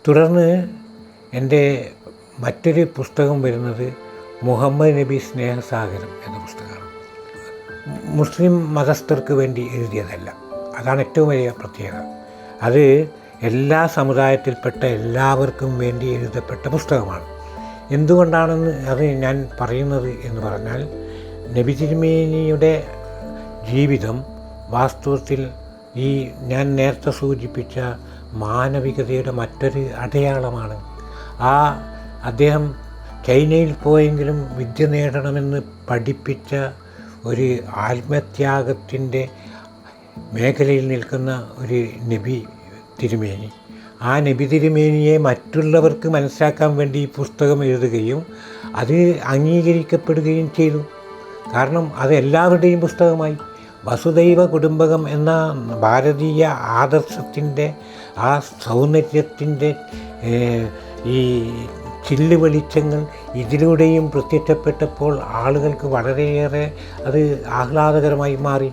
തുടർന്ന് എൻ്റെ മറ്റൊരു പുസ്തകം വരുന്നത് മുഹമ്മദ് നബി സ്നേഹസാഗരം എന്ന പുസ്തകമാണ്. മുസ്ലിം മതസ്ഥർക്ക് വേണ്ടി എഴുതിയതല്ല. അതാണ് ഏറ്റവും വലിയ പ്രത്യേകത. അത് എല്ലാ സമുദായത്തിൽപ്പെട്ട എല്ലാവർക്കും വേണ്ടി എഴുതപ്പെട്ട പുസ്തകമാണ്. എന്തുകൊണ്ടാണെന്ന് അത് ഞാൻ പറയുന്നത് എന്ന് പറഞ്ഞാൽ, നബി തിരുമേനിയുടെ ജീവിതം വാസ്തവത്തിൽ ഈ ഞാൻ നേരത്തെ സൂചിപ്പിച്ച മാനവികതയുടെ മറ്റൊരു അടയാളമാണ്. അദ്ദേഹം ചൈനയിൽ പോയെങ്കിലും വിദ്യ നേടണമെന്ന് പഠിപ്പിച്ച ഒരു ആത്മത്യാഗത്തിൻ്റെ മേഖലയിൽ നിൽക്കുന്ന ഒരു നബി തിരുമേനി. ആ നബി തിരുമേനിയെ മറ്റുള്ളവർക്ക് മനസ്സിലാക്കാൻ വേണ്ടി ഈ പുസ്തകം എഴുതുകയും അത് അംഗീകരിക്കപ്പെടുകയും ചെയ്തു. കാരണം അത് എല്ലാവരുടെയും പുസ്തകമായി. വസുദൈവ കുടുംബകം എന്ന ഭാരതീയ ആദർശത്തിൻ്റെ ആ സൗന്ദര്യത്തിൻ്റെ ഈ ചില്ല് വെളിച്ചങ്ങൾ ഇതിലൂടെയും പ്രത്യക്ഷപ്പെട്ടപ്പോൾ ആളുകൾക്ക് വളരെയേറെ അത് ആഹ്ലാദകരമായി മാറി.